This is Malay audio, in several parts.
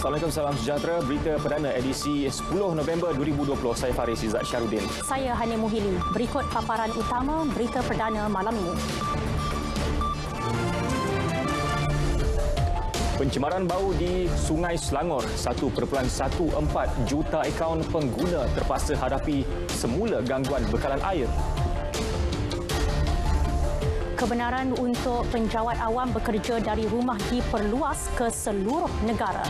Assalamualaikum, salam sejahtera. Berita perdana edisi 10 November 2020. Saya Faris Izzat Syarudin. Saya Hani Muhili. Berikut paparan utama berita perdana malam ini. Pencemaran bau di Sungai Selangor. 1.14 juta akaun pengguna terpaksa hadapi semula gangguan bekalan air. Kebenaran untuk penjawat awam bekerja dari rumah diperluas ke seluruh negara.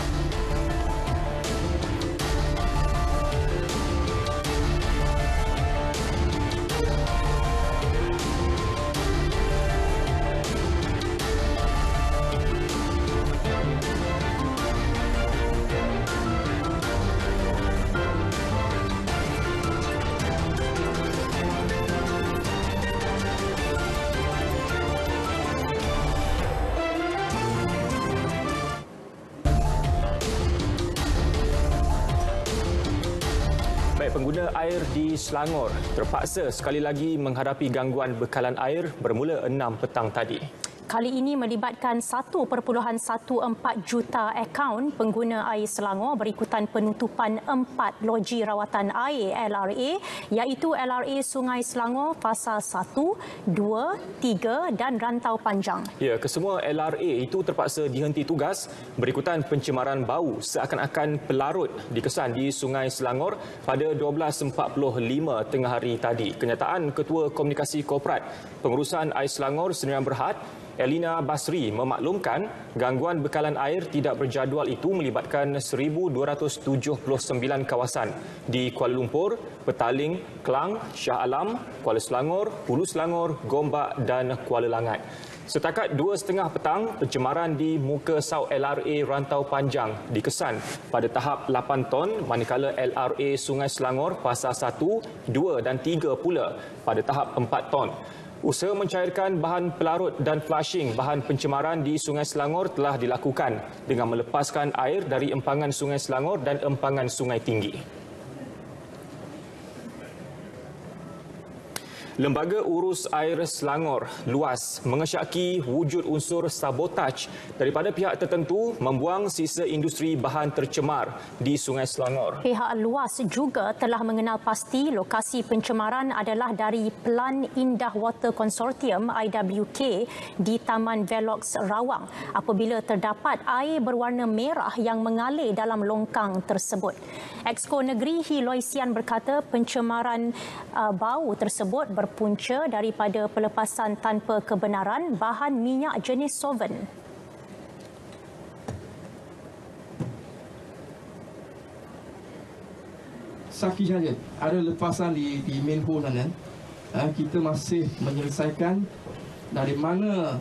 Pengguna air di Selangor terpaksa sekali lagi menghadapi gangguan bekalan air bermula 6 petang tadi. Kali ini melibatkan 1.14 juta akaun pengguna air Selangor berikutan penutupan 4 loji rawatan air LRA iaitu LRA Sungai Selangor Fasa 1, 2, 3 dan Rantau Panjang. Ya, kesemua LRA itu terpaksa dihenti tugas berikutan pencemaran bau seakan-akan pelarut dikesan di Sungai Selangor pada 12.45 tengah hari tadi. Kenyataan Ketua Komunikasi Korporat Pengurusan Air Selangor Sdn Berhad Elina Basri memaklumkan gangguan bekalan air tidak berjadual itu melibatkan 1,279 kawasan di Kuala Lumpur, Petaling, Klang, Shah Alam, Kuala Selangor, Hulu Selangor, Gombak dan Kuala Langat. Setakat 2.30 petang, pencemaran di muka sau LRA Rantau Panjang dikesan pada tahap 8 ton manakala LRA Sungai Selangor Fasa 1, 2 dan 3 pula pada tahap 4 ton. Usaha mencairkan bahan pelarut dan flushing bahan pencemaran di Sungai Selangor telah dilakukan dengan melepaskan air dari empangan Sungai Selangor dan empangan Sungai Tinggi. Lembaga Urus Air Selangor luas mengesyaki wujud unsur sabotaj daripada pihak tertentu membuang sisa industri bahan tercemar di Sungai Selangor. Pihak luas juga telah mengenal pasti lokasi pencemaran adalah dari Pelan Indah Water Consortium IWK di Taman Velox Rawang apabila terdapat air berwarna merah yang mengalir dalam longkang tersebut. Exco Negeri Hiloisian berkata pencemaran bau tersebut berpunca daripada pelepasan tanpa kebenaran bahan minyak jenis solvent. Saksi saja ada lepasan di Menho sana. Kita masih menyelesaikan dari mana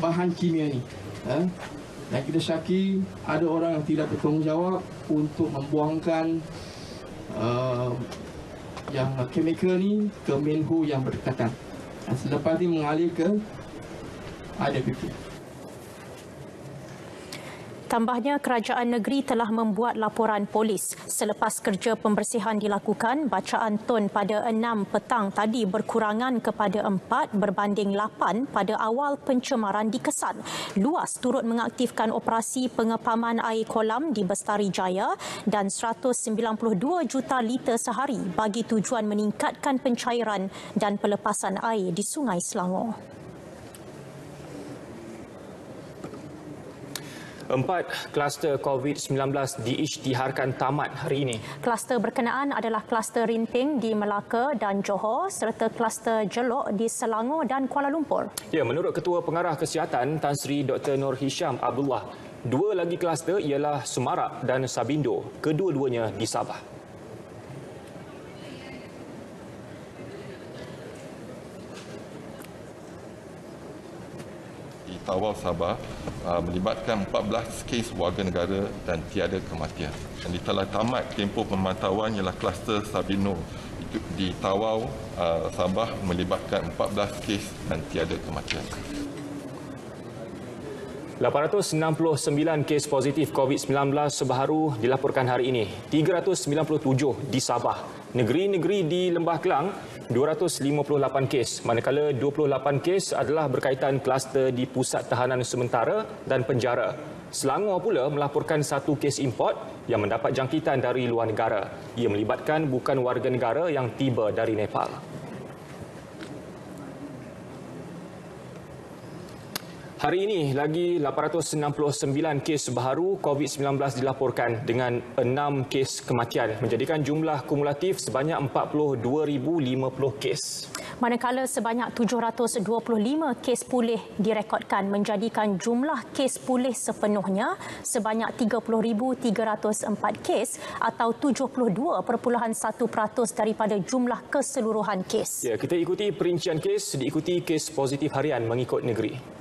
bahan kimia ni. Dan kita syaki ada orang yang tidak bertanggungjawab untuk membuangkan yang chemical ni ke Menho yang berdekatan. Dan selepas ini mengalir ke IWK. Tambahnya, kerajaan negeri telah membuat laporan polis. Selepas kerja pembersihan dilakukan, bacaan tun pada 6 petang tadi berkurangan kepada 4 berbanding 8 pada awal pencemaran dikesan. Luas turut mengaktifkan operasi pengepaman air kolam di Bestari Jaya dan 192 juta liter sehari bagi tujuan meningkatkan pencairan dan pelepasan air di Sungai Selangor. 4 kluster COVID-19 diisytiharkan tamat hari ini. Kluster berkenaan adalah kluster Rinting di Melaka dan Johor serta kluster Jelok di Selangor dan Kuala Lumpur. Ya, menurut Ketua Pengarah Kesihatan Tan Sri Dr. Nur Hisham Abdullah, 2 lagi kluster ialah Semarak dan Sabindo, kedua-duanya di Sabah. Tawau Sabah melibatkan 14 kes warga negara dan tiada kematian. Dan telah tamat tempoh pemantauan ialah kluster Sabino di Tawau Sabah melibatkan 14 kes dan tiada kematian. 869 kes positif COVID-19 sebaharu dilaporkan hari ini. 397 di Sabah. Negeri-negeri di Lembah Kelang 258 kes, manakala 28 kes adalah berkaitan kluster di pusat tahanan sementara dan penjara. Selangor pula melaporkan 1 kes import yang mendapat jangkitan dari luar negara. Ia melibatkan bukan warga negara yang tiba dari Nepal. Hari ini, lagi 869 kes baharu COVID-19 dilaporkan dengan 6 kes kematian, menjadikan jumlah kumulatif sebanyak 42,050 kes. Manakala sebanyak 725 kes pulih direkodkan, menjadikan jumlah kes pulih sepenuhnya sebanyak 30,304 kes atau 72.1% daripada jumlah keseluruhan kes. Ya, kita ikuti perincian kes, diikuti kes positif harian mengikut negeri.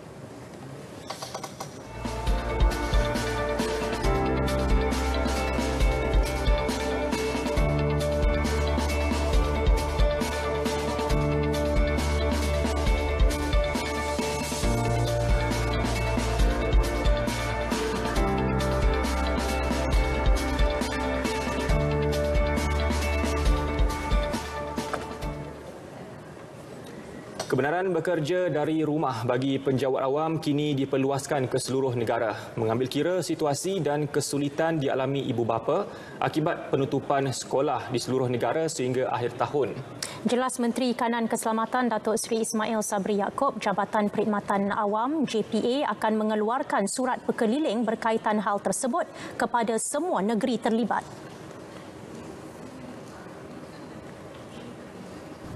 Kebenaran bekerja dari rumah bagi penjawat awam kini diperluaskan ke seluruh negara, mengambil kira situasi dan kesulitan dialami ibu bapa akibat penutupan sekolah di seluruh negara sehingga akhir tahun. Jelas Menteri Kanan Keselamatan Datuk Seri Ismail Sabri Yaakob, Jabatan Perkhidmatan Awam JPA akan mengeluarkan surat berkeliling berkaitan hal tersebut kepada semua negeri terlibat.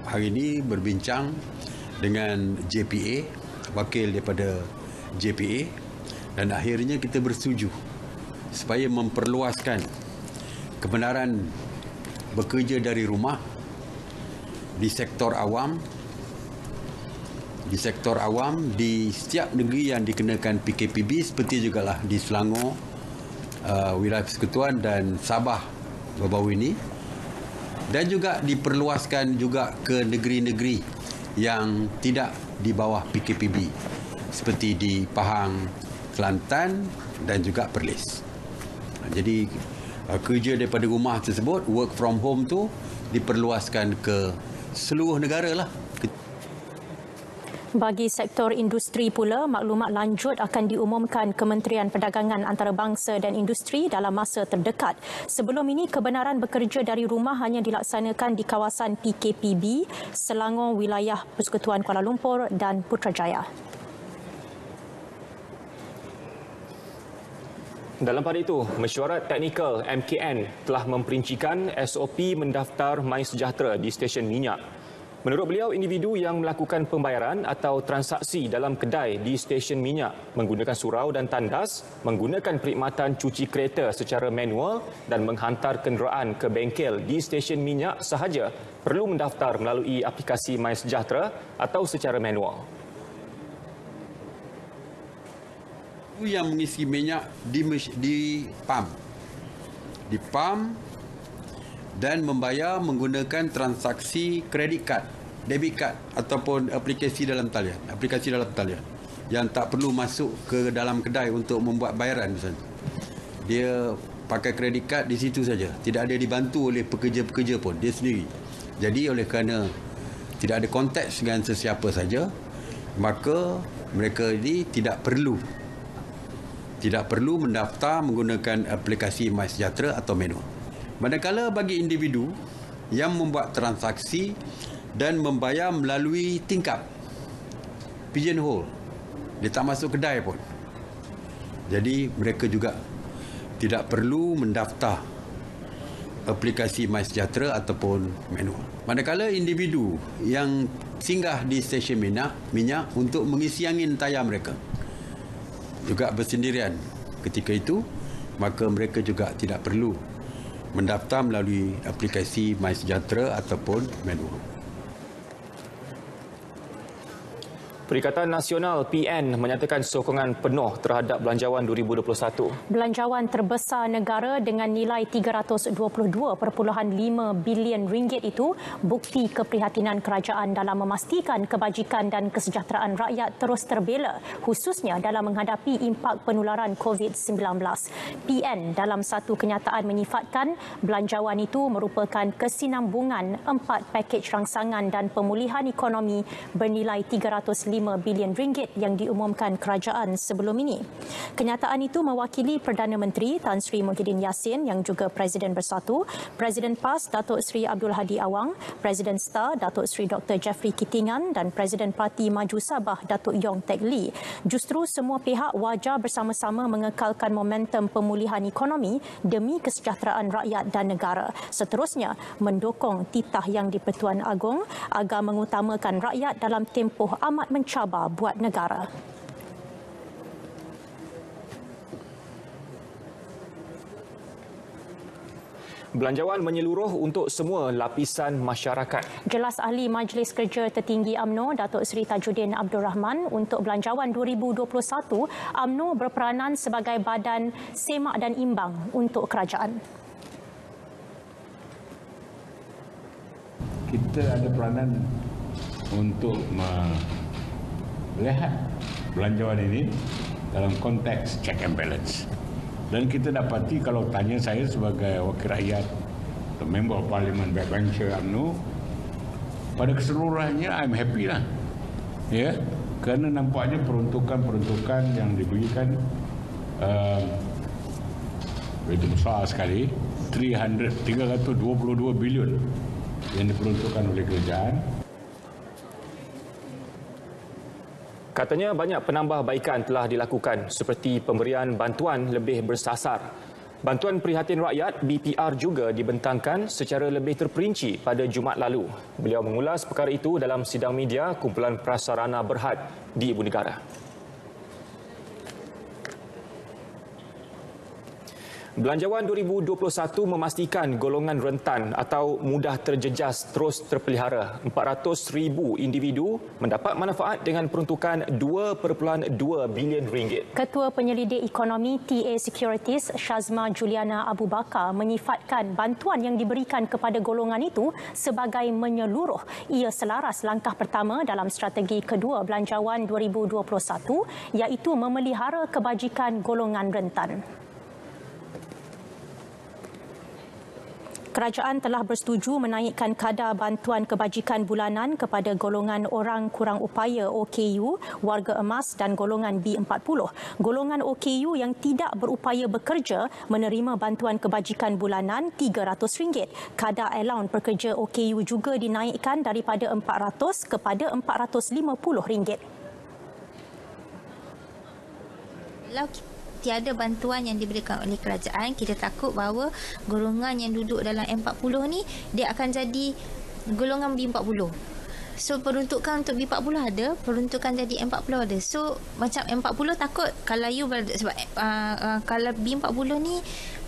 Hari ini berbincang dengan JPA, wakil daripada JPA, dan akhirnya kita bersetuju supaya memperluaskan kebenaran bekerja dari rumah di sektor awam, di setiap negeri yang dikenakan PKPB, seperti jugalah di Selangor, wilayah Persekutuan dan Sabah baru-baru ini, dan juga diperluaskan juga ke negeri-negeri yang tidak di bawah PKPB seperti di Pahang, Kelantan dan juga Perlis. Jadi kerja daripada rumah tersebut, work from home tu diperluaskan ke seluruh negara lah. Bagi sektor industri pula, maklumat lanjut akan diumumkan Kementerian Perdagangan Antarabangsa dan Industri dalam masa terdekat. Sebelum ini, kebenaran bekerja dari rumah hanya dilaksanakan di kawasan PKPB, Selangor, wilayah Persekutuan Kuala Lumpur dan Putrajaya. Dalam pada itu, Mesyuarat Teknikal MKN telah memperincikan SOP mendaftar MySejahtera di stesen minyak. Menurut beliau, individu yang melakukan pembayaran atau transaksi dalam kedai di stesen minyak menggunakan surau dan tandas, menggunakan perkhidmatan cuci kereta secara manual dan menghantar kenderaan ke bengkel di stesen minyak sahaja perlu mendaftar melalui aplikasi MySejahtera atau secara manual. Yang mengisi minyak di pam dan membayar menggunakan transaksi kredit kad, debit kad ataupun aplikasi dalam talian yang tak perlu masuk ke dalam kedai untuk membuat bayaran misalnya. Dia pakai kredit kad di situ saja, tidak ada dibantu oleh pekerja-pekerja pun, dia sendiri. Jadi oleh kerana tidak ada konteks dengan sesiapa saja, maka mereka ini tidak perlu mendaftar menggunakan aplikasi MySejahtera atau manual. Manakala bagi individu yang membuat transaksi dan membayar melalui tingkap, pigeonhole, dia tak masuk kedai pun. Jadi mereka juga tidak perlu mendaftar aplikasi MySejahtera ataupun manual. Manakala individu yang singgah di stesen minyak untuk mengisi angin tayar mereka juga bersendirian ketika itu, maka mereka juga tidak perlu mendaftar melalui aplikasi MySejahtera ataupun manual. Perikatan Nasional PN menyatakan sokongan penuh terhadap Belanjawan 2021. Belanjawan terbesar negara dengan nilai 322.5 bilion ringgit itu bukti keprihatinan kerajaan dalam memastikan kebajikan dan kesejahteraan rakyat terus terbela, khususnya dalam menghadapi impak penularan COVID-19. PN dalam satu kenyataan menyifatkan belanjawan itu merupakan kesinambungan 4 pakej rangsangan dan pemulihan ekonomi bernilai 305 bilion ringgit yang diumumkan kerajaan sebelum ini. Kenyataan itu mewakili Perdana Menteri Tan Sri Muhyiddin Yassin yang juga Presiden Bersatu, Presiden PAS Datuk Seri Abdul Hadi Awang, Presiden STAR Datuk Seri Dr. Jeffrey Kitingan dan Presiden Parti Maju Sabah Datuk Yong Teck Lee. Justru semua pihak wajar bersama-sama mengekalkan momentum pemulihan ekonomi demi kesejahteraan rakyat dan negara. Seterusnya, mendukung titah yang di-Pertuan Agong agar mengutamakan rakyat dalam tempoh amat mencabar buat negara. Belanjawan menyeluruh untuk semua lapisan masyarakat. Jelas Ahli Majlis Kerja Tertinggi UMNO Datuk Seri Tajuddin Abdul Rahman, untuk Belanjawan 2021, UMNO berperanan sebagai badan semak dan imbang untuk kerajaan. Kita ada peranan untuk melihat belanjawan ini dalam konteks check and balance. Dan kita dapati, kalau tanya saya sebagai wakil rakyat atau member parlimen backbencher UMNO, pada keseluruhannya I'm happy lah. Ya, kerana nampaknya peruntukan yang diberikan itu besar sekali, 322 bilion yang diperuntukkan oleh kerajaan. Katanya banyak penambahbaikan telah dilakukan seperti pemberian bantuan lebih bersasar. Bantuan Prihatin Rakyat BPR juga dibentangkan secara lebih terperinci pada Jumaat lalu. Beliau mengulas perkara itu dalam sidang media Kumpulan Prasarana Berhad di Ibu Negara. Belanjawan 2021 memastikan golongan rentan atau mudah terjejas terus terpelihara. 400,000 individu mendapat manfaat dengan peruntukan 2.2 bilion ringgit. Ketua Penyelidik Ekonomi TA Securities Shazma Juliana Abu Bakar menyifatkan bantuan yang diberikan kepada golongan itu sebagai menyeluruh. Ia selaras langkah pertama dalam strategi kedua Belanjawan 2021 iaitu memelihara kebajikan golongan rentan. Kerajaan telah bersetuju menaikkan kadar bantuan kebajikan bulanan kepada golongan orang kurang upaya OKU, warga emas dan golongan B40. Golongan OKU yang tidak berupaya bekerja menerima bantuan kebajikan bulanan RM300. Kadar allowance pekerja OKU juga dinaikkan daripada RM400 kepada RM450. Kalau tiada bantuan yang diberikan oleh kerajaan, kita takut bahawa golongan yang duduk dalam M40 ni dia akan jadi golongan B40. So peruntukan untuk B40 ada, peruntukan jadi M40 ada. So macam M40 takut kalau you sebab kalau B40 ni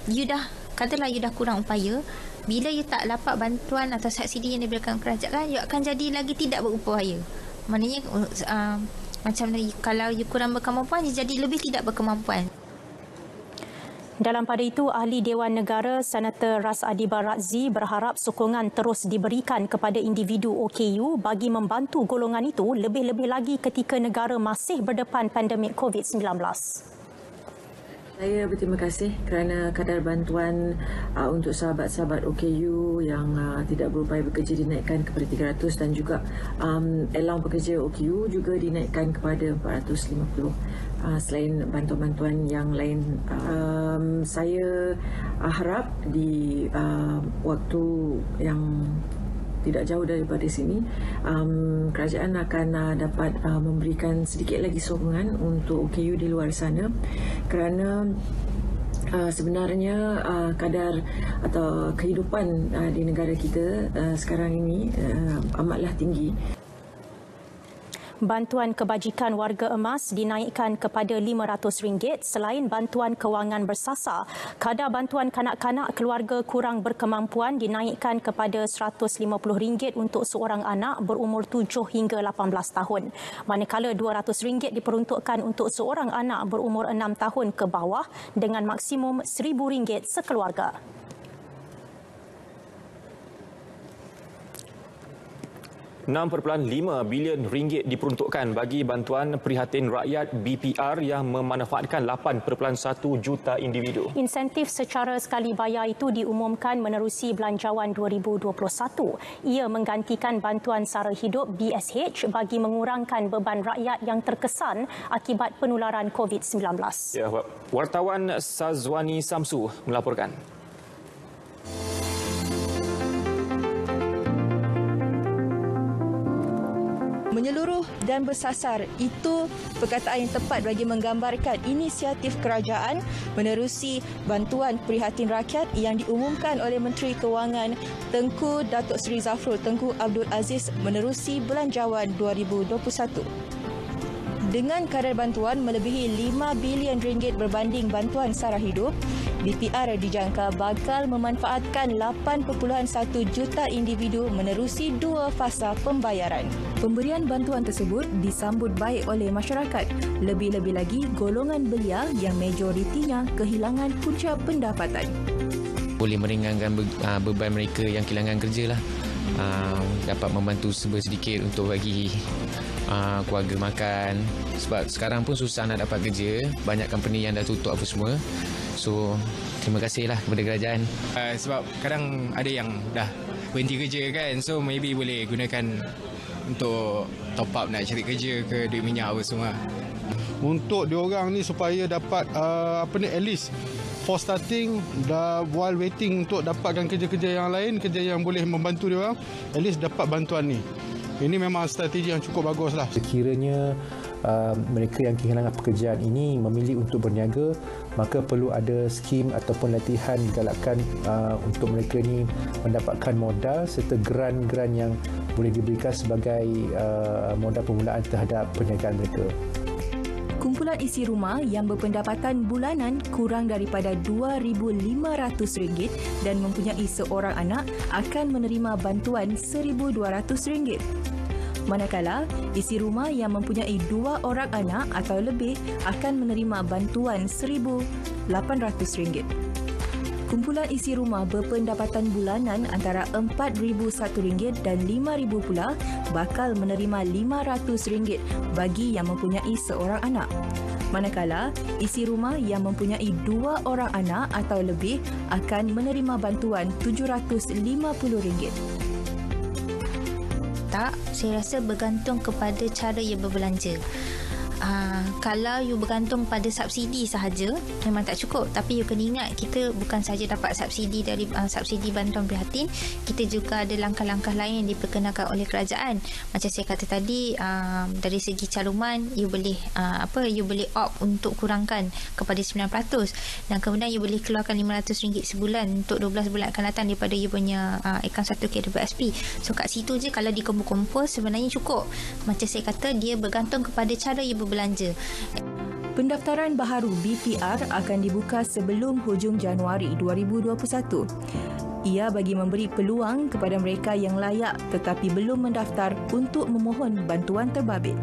you dah katalah you dah kurang upaya, bila you tak dapat bantuan atau subsidi yang diberikan kerajaan, you akan jadi lagi tidak berupaya. Maknanya macam kalau you kurang berkemampuan, you jadi lebih tidak berkemampuan. Dalam pada itu, Ahli Dewan Negara Senator Ras Adiba Razzi berharap sokongan terus diberikan kepada individu OKU bagi membantu golongan itu lebih-lebih lagi ketika negara masih berdepan pandemik COVID-19. Saya berterima kasih kerana kadar bantuan untuk sahabat-sahabat OKU yang tidak berupaya bekerja dinaikkan kepada 300 dan juga allowance pekerja OKU juga dinaikkan kepada 450. Selain bantuan-bantuan yang lain, saya harap di waktu yang tidak jauh daripada sini, kerajaan akan dapat memberikan sedikit lagi sokongan untuk OKU di luar sana, kerana sebenarnya kadar atau kehidupan di negara kita sekarang ini amatlah tinggi. Bantuan kebajikan warga emas dinaikkan kepada RM500 selain bantuan kewangan bersasar. Kadar bantuan kanak-kanak keluarga kurang berkemampuan dinaikkan kepada RM150 untuk seorang anak berumur 7 hingga 18 tahun. Manakala RM200 diperuntukkan untuk seorang anak berumur 6 tahun ke bawah dengan maksimum RM1,000 sekeluarga. RM6.5 bilion diperuntukkan bagi bantuan prihatin rakyat BPR yang memanfaatkan 8.1 juta individu. Insentif secara sekali bayar itu diumumkan menerusi Belanjawan 2021. Ia menggantikan bantuan sara hidup BSH bagi mengurangkan beban rakyat yang terkesan akibat penularan COVID-19. Ya, wartawan Sazwani Samsu melaporkan. Menyeluruh dan bersasar, itu perkataan yang tepat bagi menggambarkan inisiatif kerajaan menerusi bantuan prihatin rakyat yang diumumkan oleh Menteri Kewangan Tengku Datuk Seri Zafrul Tengku Abdul Aziz menerusi Belanjawan 2021. Dengan kadar bantuan melebihi RM5 bilion berbanding bantuan sara hidup, BPR dijangka bakal memanfaatkan 8.1 juta individu menerusi 2 fasa pembayaran. Pemberian bantuan tersebut disambut baik oleh masyarakat, lebih-lebih lagi golongan belia yang majoritinya kehilangan punca pendapatan. Boleh meringankan beban mereka yang kehilangan kerja lah. Dapat membantu sedikit untuk bagi keluarga makan. Sebab sekarang pun susah nak dapat kerja. Banyak company yang dah tutup apa semua. So, terima kasihlah kepada kerajaan. Sebab kadang ada yang dah berhenti kerja kan. So, maybe boleh gunakan untuk top up nak cari kerja ke duit minyak apa semua. Untuk diorang ni supaya dapat at least for starting while waiting untuk dapatkan kerja-kerja yang lain, kerja yang boleh membantu diorang, at least dapat bantuan ni. Ini memang strategi yang cukup bagus lah. Sekiranya mereka yang kehilangan pekerjaan ini memilih untuk berniaga, maka perlu ada skim ataupun latihan digalakkan untuk mereka ni mendapatkan modal serta geran-geran yang boleh diberikan sebagai modal permulaan terhadap perniagaan mereka. Kumpulan isi rumah yang berpendapatan bulanan kurang daripada RM2,500 dan mempunyai seorang anak akan menerima bantuan RM1,200. Manakala isi rumah yang mempunyai 2 orang anak atau lebih akan menerima bantuan RM1,800. Kumpulan isi rumah berpendapatan bulanan antara RM4,001 dan RM5,000 pula bakal menerima RM500 bagi yang mempunyai seorang anak. Manakala isi rumah yang mempunyai 2 orang anak atau lebih akan menerima bantuan RM750. Tak, saya rasa bergantung kepada cara ia berbelanja. Kalau you bergantung pada subsidi sahaja memang tak cukup, tapi you kena ingat kita bukan sahaja dapat subsidi dari subsidi bantuan prihatin, kita juga ada langkah-langkah lain yang diperkenalkan oleh kerajaan. Macam saya kata tadi, dari segi caluman you boleh you boleh opt untuk kurangkan kepada 9% dan kemudian you boleh keluarkan RM500 sebulan untuk 12 bulan akan datang daripada you punya akaun 1 KWSP. So kat situ je kalau dikumpul-kumpul sebenarnya cukup. Macam saya kata, dia bergantung kepada cara you berbelanja. Pendaftaran baharu BPR akan dibuka sebelum hujung Januari 2021. Ia bagi memberi peluang kepada mereka yang layak tetapi belum mendaftar untuk memohon bantuan terbabit.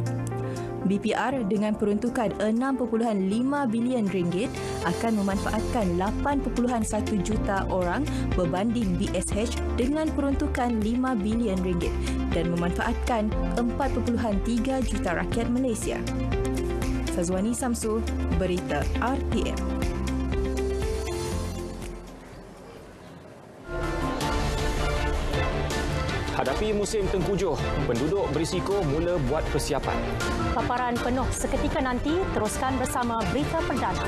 BPR dengan peruntukan RM6.5 bilion akan memanfaatkan 8.1 juta orang berbanding BSH dengan peruntukan RM5 bilion dan memanfaatkan 4.3 juta rakyat Malaysia. Sazwani Samsu, Berita RTM. Hadapi musim tengkujuh, penduduk berisiko mula buat persiapan. Paparan penuh seketika nanti, teruskan bersama Berita Perdana.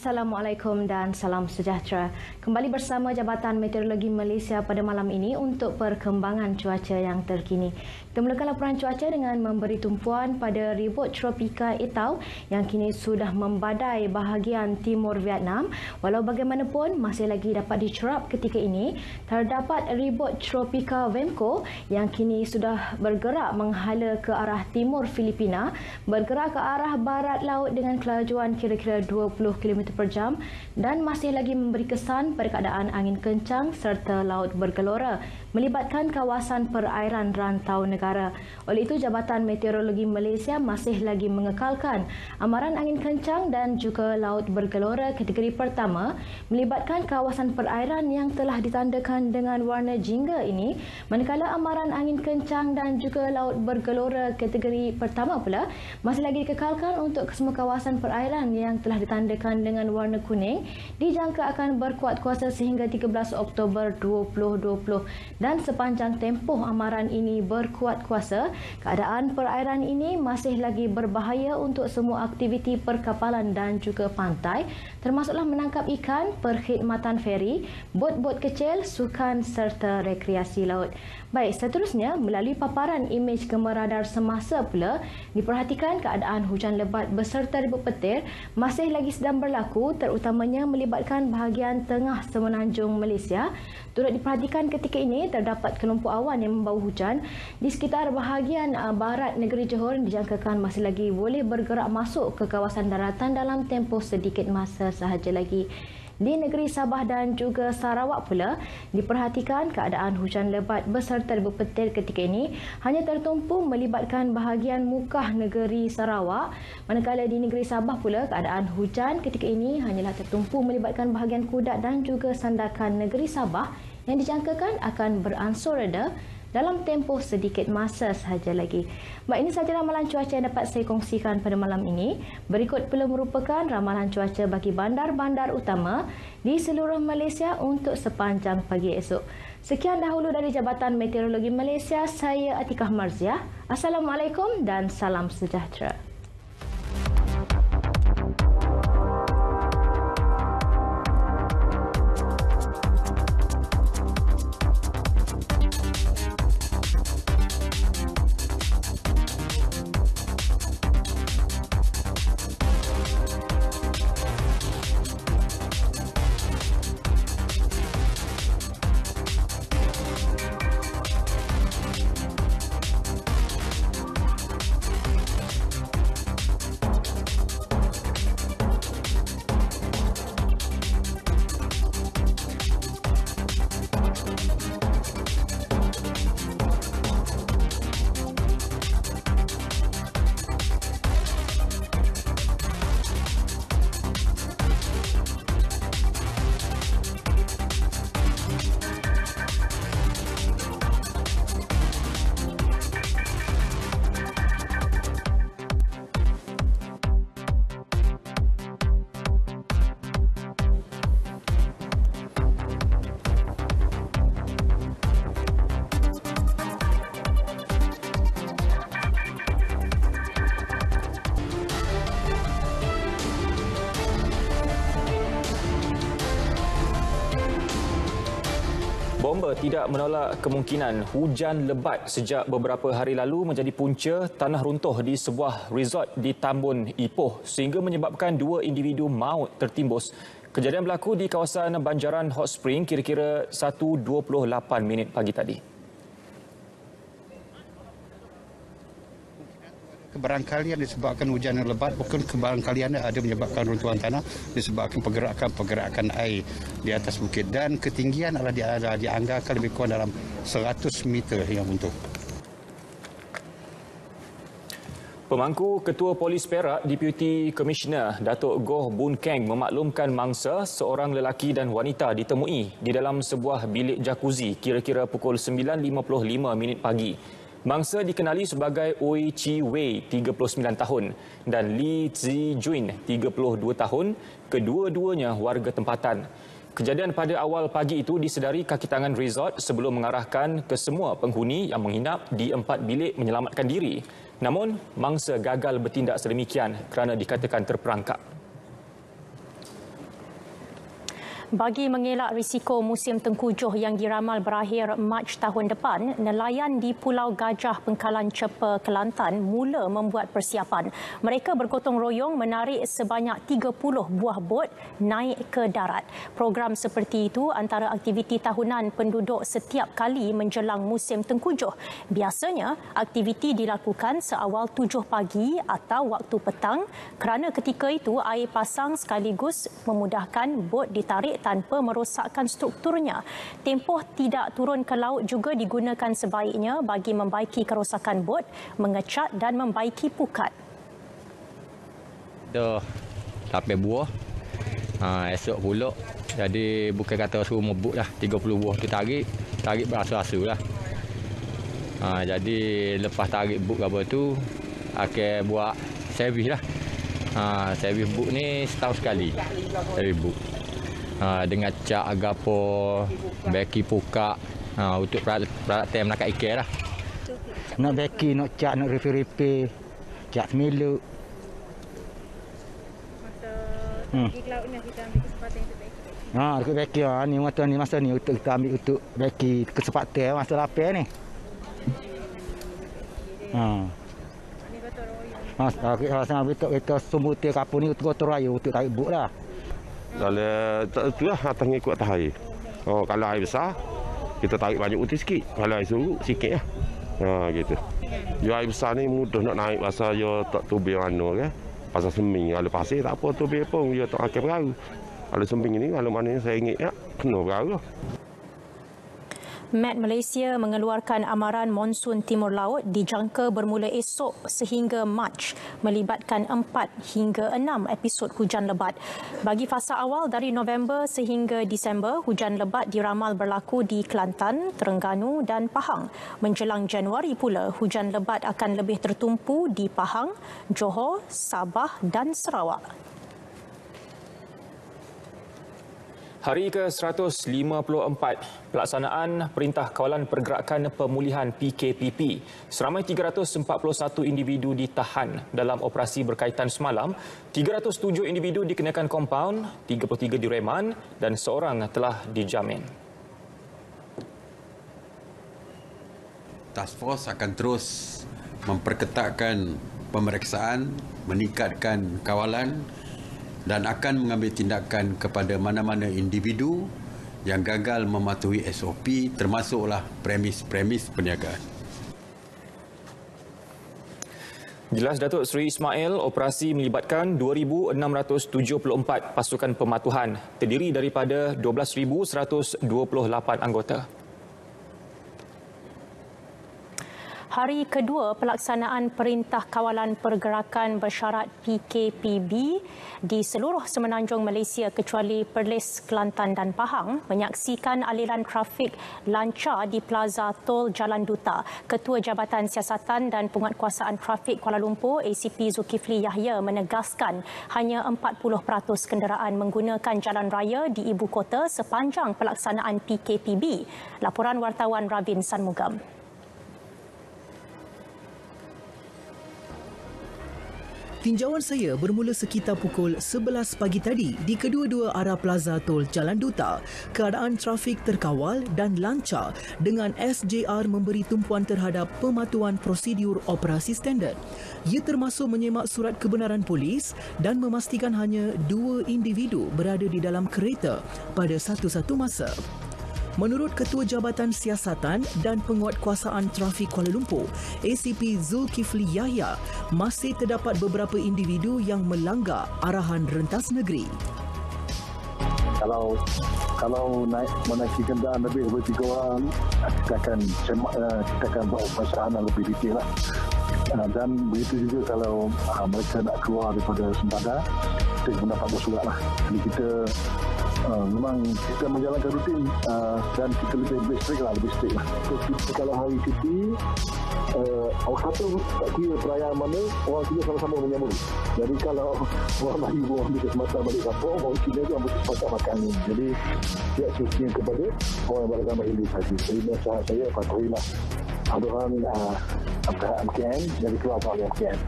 Assalamualaikum dan salam sejahtera. Kembali bersama Jabatan Meteorologi Malaysia pada malam ini untuk perkembangan cuaca yang terkini. Kita mulakan laporan cuaca dengan memberi tumpuan pada ribut tropika Etau yang kini sudah membadai bahagian timur Vietnam. Walau bagaimanapun masih lagi dapat dicerap ketika ini, terdapat ribut tropika Vemco yang kini sudah bergerak menghala ke arah timur Filipina, bergerak ke arah barat laut dengan kelajuan kira-kira 20 km per jam dan masih lagi memberi kesan pada keadaan angin kencang serta laut bergelora melibatkan kawasan perairan rantau negara. Oleh itu, Jabatan Meteorologi Malaysia masih lagi mengekalkan amaran angin kencang dan juga laut bergelora kategori pertama melibatkan kawasan perairan yang telah ditandakan dengan warna jingga ini, manakala amaran angin kencang dan juga laut bergelora kategori pertama pula masih lagi dikekalkan untuk kesemua kawasan perairan yang telah ditandakan dengan warna kuning, dijangka akan berkuat kuasa sehingga 13 Oktober 2020 dan sepanjang tempoh amaran ini berkuat kuasa, keadaan perairan ini masih lagi berbahaya untuk semua aktiviti perkapalan dan juga pantai, termasuklah menangkap ikan, perkhidmatan feri, bot-bot kecil, sukan serta rekreasi laut. Baik, seterusnya melalui paparan imej gambar radar semasa pula diperhatikan keadaan hujan lebat beserta ribut petir masih lagi sedang berlaku, terutamanya melibatkan bahagian tengah semenanjung Malaysia. Turut diperhatikan ketika ini terdapat kelompok awan yang membawa hujan di sekitar bahagian barat negeri Johor, dijangkakan masih lagi boleh bergerak masuk ke kawasan daratan dalam tempoh sedikit masa sahaja lagi. Di negeri Sabah dan juga Sarawak pula diperhatikan keadaan hujan lebat beserta ribut petir ketika ini hanya tertumpu melibatkan bahagian mukah negeri Sarawak, manakala di negeri Sabah pula keadaan hujan ketika ini hanyalah tertumpu melibatkan bahagian Kudat dan juga sandakan negeri Sabah yang dijangkakan akan beransur reda dalam tempoh sedikit masa sahaja lagi. Baik, ini sahaja ramalan cuaca yang dapat saya kongsikan pada malam ini. Berikut pula merupakan ramalan cuaca bagi bandar-bandar utama di seluruh Malaysia untuk sepanjang pagi esok. Sekian dahulu dari Jabatan Meteorologi Malaysia, saya Atikah Marziah. Assalamualaikum dan salam sejahtera. Bomba tidak menolak kemungkinan hujan lebat sejak beberapa hari lalu menjadi punca tanah runtuh di sebuah resort di Tambun Ipoh sehingga menyebabkan 2 individu maut tertimbus. Kejadian berlaku di kawasan Banjaran Hot Spring kira-kira 1:28 pagi tadi. Kebarangkalian disebabkan hujan yang lebat, bukan kebarangkalian ada menyebabkan runtuhan tanah disebabkan pergerakan air di atas bukit, dan ketinggian adalah dianggarkan lebih kurang dalam 100 meter yang runtuh. Pemangku Ketua Polis Perak, Deputy Commissioner Datuk Goh Boon Keng memaklumkan mangsa seorang lelaki dan wanita ditemui di dalam sebuah bilik jacuzzi kira-kira pukul 9.55 pagi. Mangsa dikenali sebagai Oi Chi Wei, 39 tahun dan Lee Zi Juin, 32 tahun, kedua-duanya warga tempatan. Kejadian pada awal pagi itu disedari kaki tangan resort sebelum mengarahkan ke semua penghuni yang menginap di 4 bilik menyelamatkan diri. Namun, mangsa gagal bertindak sedemikian kerana dikatakan terperangkap. Bagi mengelak risiko musim tengkujuh yang diramal berakhir Mac tahun depan, nelayan di Pulau Gajah Pengkalan Cepa, Kelantan mula membuat persiapan. Mereka bergotong royong menarik sebanyak 30 buah bot naik ke darat. Program seperti itu antara aktiviti tahunan penduduk setiap kali menjelang musim tengkujuh. Biasanya, aktiviti dilakukan seawal 7 pagi atau waktu petang kerana ketika itu air pasang sekaligus memudahkan bot ditarik tanpa merosakkan strukturnya. Tempoh tidak turun ke laut juga digunakan sebaiknya bagi membaiki kerosakan bot, mengecat dan membaiki pukat. Dah sampai buah. Esok pula. Jadi bukan kata suruh mebuk lah. 30 buah tu tarik berasu-asu lah. Jadi lepas tarik buk apa tu, akan buat servis lah. Servis buk ni setahun sekali. Servis buk. Dengan cat agapo, beki puka, untuk peralatan menangkap ikan lah. Nak beki, nak cat, nak refi-refi, cat semiluk. Pergi ke laut ni kita ambil kesempatan untuk beki. Untuk beki ni masa ni untuk kita ambil untuk beki kesempatan masa lapar ni. Saya betul kita sumber tiap kapur ni untuk gotong royong untuk tarik buk lah. Kalau tu lah atas ngikut atas air. Kalau air besar, kita tarik banyak putih sikit. Kalau air surut, sikit lah. Gitu. Dia air besar ni mudah nak naik pasal dia tak tubir mana kan. Pasal sembing. Kalau pasir tak apa tubir pun, dia tak akan perahu. Kalau sembing ni, kalau mana saya ingat ya, kena perahu lah. Met Malaysia mengeluarkan amaran monsun timur laut dijangka bermula esok sehingga Mac, melibatkan 4 hingga 6 episod hujan lebat. Bagi fasa awal dari November sehingga Disember, hujan lebat diramal berlaku di Kelantan, Terengganu dan Pahang. Menjelang Januari pula, hujan lebat akan lebih tertumpu di Pahang, Johor, Sabah dan Sarawak. Hari ke-154 pelaksanaan Perintah Kawalan Pergerakan Pemulihan PKPP. Seramai 341 individu ditahan dalam operasi berkaitan semalam. 307 individu dikenakan kompaun, 33 direman dan seorang telah dijamin. Task Force akan terus memperketatkan pemeriksaan, meningkatkan kawalan dan akan mengambil tindakan kepada mana-mana individu yang gagal mematuhi SOP termasuklah premis-premis perniagaan. Jelas Datuk Seri Ismail, operasi melibatkan 2,674 pasukan pematuhan terdiri daripada 12,128 anggota. Hari kedua pelaksanaan Perintah Kawalan Pergerakan Bersyarat PKPB di seluruh semenanjung Malaysia kecuali Perlis, Kelantan dan Pahang menyaksikan aliran trafik lancar di Plaza Tol Jalan Duta. Ketua Jabatan Siasatan dan Penguatkuasaan Trafik Kuala Lumpur ACP Zulkifli Yahya menegaskan hanya 40% kenderaan menggunakan jalan raya di ibu kota sepanjang pelaksanaan PKPB. Laporan wartawan Ravin Sanmugam. Tinjauan saya bermula sekitar pukul 11 pagi tadi di kedua-dua arah Plaza Tol Jalan Duta. Keadaan trafik terkawal dan lancar dengan SJR memberi tumpuan terhadap pematuhan prosedur operasi standard. Ia termasuk menyemak surat kebenaran polis dan memastikan hanya 2 individu berada di dalam kereta pada satu-satu masa. Menurut Ketua Jabatan Siasatan dan Penguatkuasaan Trafik Kuala Lumpur, ACP Zulkifli Yahya, masih terdapat beberapa individu yang melanggar arahan rentas negeri. Kalau menaiki kenderaan lebih daripada 3 orang, kita akan buat perasaan lebih detail lah. Dan begitu juga kalau mereka nak keluar daripada sempadan, kita mendapat bersurat lah. Jadi kita memang kita menjalankan rutin dan kita lebih strict lah. Kalau hari cuti, orang kata tak kira perayaan mana, orang Cina sama-sama menyambut. Jadi kalau orang Melayu buang di kesempatan balik kampung, orang Cina tu ambil kesempatan makan ni. Jadi siap sekian kepada orang yang balik kampung Hindu saja. Jadi nasihat saya patuhilah. Ada orang MKN, jadi keluar dari MKN.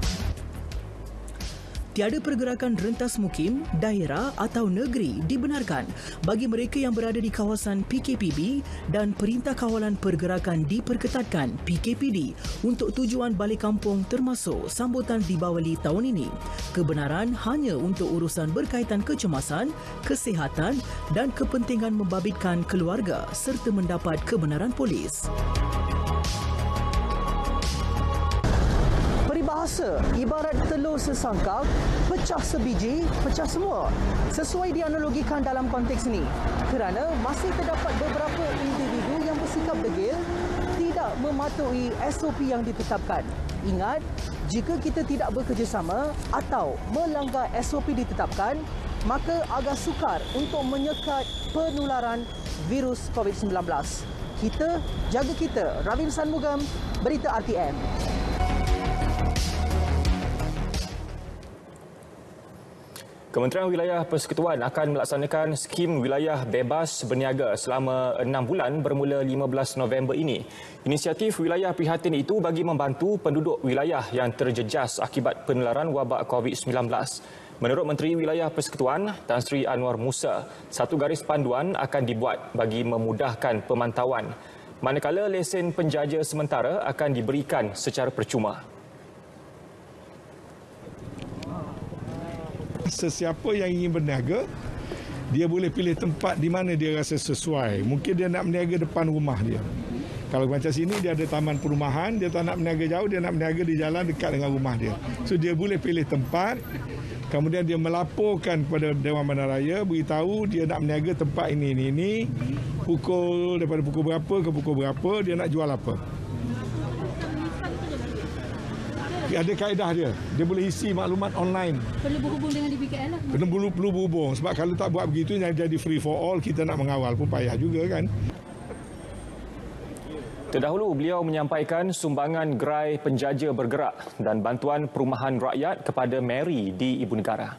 Tiada pergerakan rentas mukim, daerah atau negeri dibenarkan bagi mereka yang berada di kawasan PKPB dan Perintah Kawalan Pergerakan diperketatkan PKPD untuk tujuan balik kampung termasuk sambutan Deepawali tahun ini. Kebenaran hanya untuk urusan berkaitan kecemasan, kesihatan dan kepentingan membabitkan keluarga serta mendapat kebenaran polis. Peribahasa ibarat telur sesangkap, pecah sebiji, pecah semua. Sesuai dianalogikan dalam konteks ini, kerana masih terdapat beberapa individu yang bersikap degil, tidak mematuhi SOP yang ditetapkan. Ingat, jika kita tidak bekerjasama atau melanggar SOP ditetapkan, maka agak sukar untuk menyekat penularan virus COVID-19. Kita jaga kita. Ravin Sanmugam, Berita RTM. Kementerian Wilayah Persekutuan akan melaksanakan skim wilayah bebas berniaga selama 6 bulan bermula 15 November ini. Inisiatif wilayah prihatin itu bagi membantu penduduk wilayah yang terjejas akibat penularan wabak COVID-19. Menurut Menteri Wilayah Persekutuan, Tan Sri Anwar Musa, satu garis panduan akan dibuat bagi memudahkan pemantauan, manakala lesen penjaja sementara akan diberikan secara percuma. Sesiapa yang ingin berniaga, dia boleh pilih tempat di mana dia rasa sesuai. Mungkin dia nak berniaga depan rumah dia. Kalau macam sini dia ada taman perumahan, dia tak nak berniaga jauh, dia nak berniaga di jalan dekat dengan rumah dia. So dia boleh pilih tempat, kemudian dia melaporkan kepada Dewan Bandaraya, beritahu dia nak berniaga tempat ini. Daripada pukul berapa ke pukul berapa, dia nak jual apa. Ada kaedah dia. Dia boleh isi maklumat online. Perlu berhubung dengan DBKL lah. Perlu berhubung. Sebab kalau tak buat begitu, jadi free for all, kita nak mengawal pun payah juga kan. Terdahulu, beliau menyampaikan sumbangan gerai penjaja bergerak dan bantuan perumahan rakyat kepada Mary di Ibu Negara.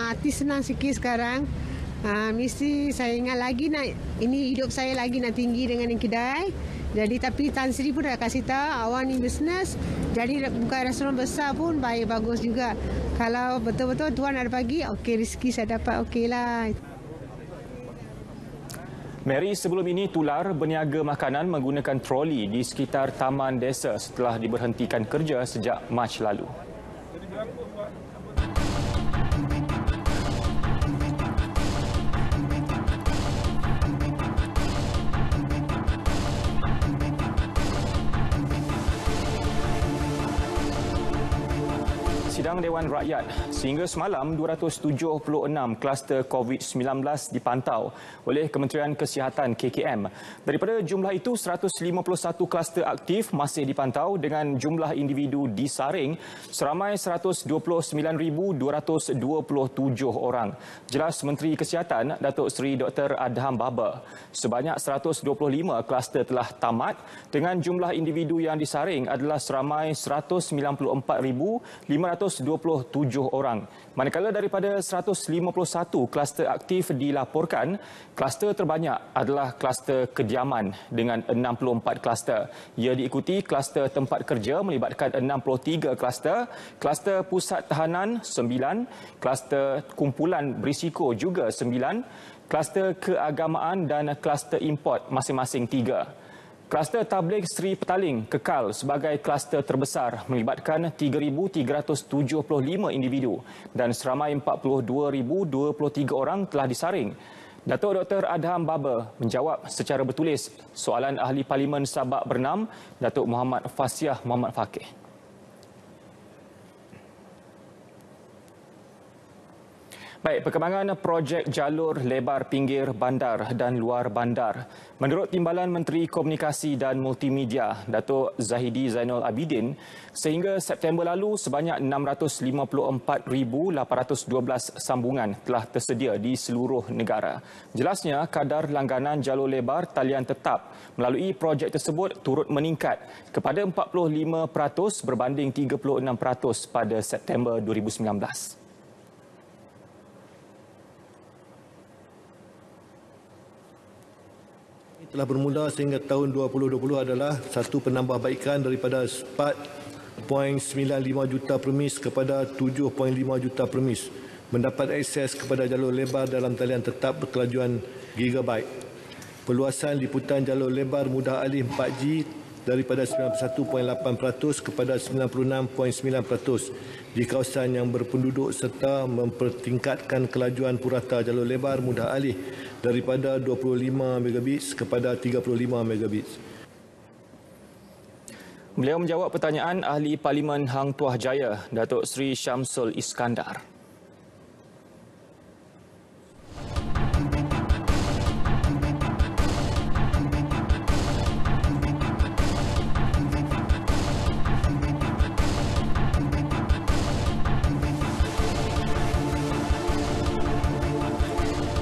Hati senang sikit sekarang. Mesti saya ingat lagi ini hidup saya lagi nak tinggi dengan yang kedai. Jadi tapi Tan Sri pun dah kasih tahu awak ni bisnes. Jadi bukan restoran besar pun bagus juga. Kalau betul-betul Tuan ada bagi, okey rezeki saya dapat okeylah. Mary sebelum ini tular berniaga makanan menggunakan troli di sekitar Taman Desa setelah diberhentikan kerja sejak Mac lalu. Sidang Dewan Rakyat, sehingga semalam 276 kluster COVID-19 dipantau oleh Kementerian Kesihatan KKM. Daripada jumlah itu, 151 kluster aktif masih dipantau dengan jumlah individu disaring seramai 129,227 orang. Jelas Menteri Kesihatan Datuk Seri Dr. Adham Baba. Sebanyak 125 kluster telah tamat dengan jumlah individu yang disaring adalah seramai 194,527 orang. Manakala daripada 151 kluster aktif dilaporkan, kluster terbanyak adalah kluster kediaman dengan 64 kluster. Ia diikuti kluster tempat kerja melibatkan 63 kluster, kluster pusat tahanan 9, kluster kumpulan berisiko juga 9, kluster keagamaan dan kluster import masing-masing 3. Kluster tabligh Sri Petaling kekal sebagai kluster terbesar melibatkan 3,375 individu dan seramai 42,023 orang telah disaring. Datuk Dr. Adham Baba menjawab secara bertulis soalan Ahli Parlimen Sabak Bernam, Datuk Muhammad Fasiah Muhammad Fakih. Baik, perkembangan projek jalur lebar pinggir bandar dan luar bandar. Menurut Timbalan Menteri Komunikasi dan Multimedia, Datuk Zahidi Zainul Abidin, sehingga September lalu sebanyak 654,812 sambungan telah tersedia di seluruh negara. Jelasnya, kadar langganan jalur lebar talian tetap melalui projek tersebut turut meningkat kepada 45% berbanding 36% pada September 2019. Telah bermula sehingga tahun 2020 adalah satu penambahbaikan daripada SPAT juta premis kepada 7.5 juta premis mendapat akses kepada jalur lebar dalam talian tetap berkelajuan gigabyte. Perluasan liputan jalur lebar mudah alih 4G daripada 91.8% kepada 96.9% di kawasan yang berpenduduk serta mempertingkatkan kelajuan purata jalur lebar mudah alih daripada 25 megabits kepada 35 megabits. Beliau menjawab pertanyaan Ahli Parlimen Hang Tuah Jaya, Datuk Seri Syamsul Iskandar.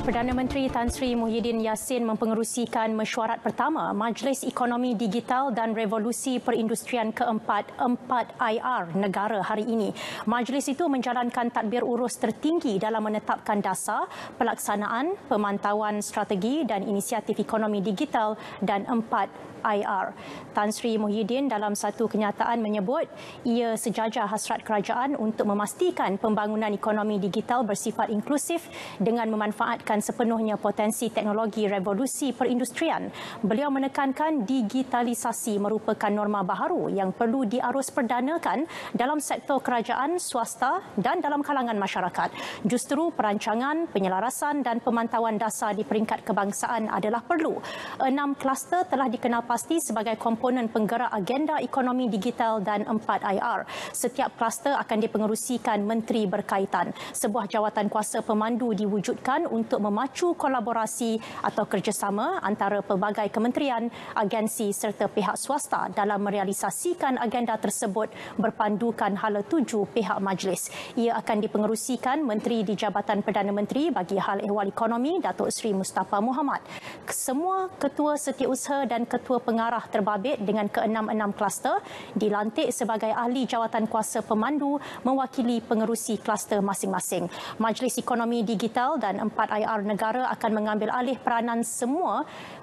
Perdana Menteri Tan Sri Muhyiddin Yassin mempengerusikan mesyuarat pertama Majlis Ekonomi Digital dan Revolusi Perindustrian keempat 4IR negara hari ini. Majlis itu menjalankan tadbir urus tertinggi dalam menetapkan dasar pelaksanaan pemantauan strategi dan inisiatif ekonomi digital dan 4IR. Tan Sri Muhyiddin dalam satu kenyataan menyebut ia sejajar hasrat kerajaan untuk memastikan pembangunan ekonomi digital bersifat inklusif dengan memanfaatkan sepenuhnya potensi teknologi revolusi perindustrian. Beliau menekankan digitalisasi merupakan norma baharu yang perlu diarus perdanakan dalam sektor kerajaan, swasta dan dalam kalangan masyarakat. Justru perancangan, penyelarasan dan pemantauan dasar di peringkat kebangsaan adalah perlu. 6 kluster telah dikenal pasti sebagai komponen penggerak agenda ekonomi digital dan 4IR. Setiap kluster akan dipengerusikan menteri berkaitan. Sebuah jawatan kuasa pemandu diwujudkan untuk memacu kolaborasi atau kerjasama antara pelbagai kementerian, agensi serta pihak swasta dalam merealisasikan agenda tersebut berpandukan hala tuju pihak majlis. Ia akan dipengerusikan Menteri di Jabatan Perdana Menteri bagi Hal Ehwal Ekonomi Datuk Seri Mustafa Mohamad. Semua ketua setiausaha dan ketua pengarah terbabit dengan ke-6 kluster dilantik sebagai ahli jawatan kuasa pemandu mewakili pengerusi kluster masing-masing. Majlis Ekonomi Digital dan 4IR negara akan mengambil alih peranan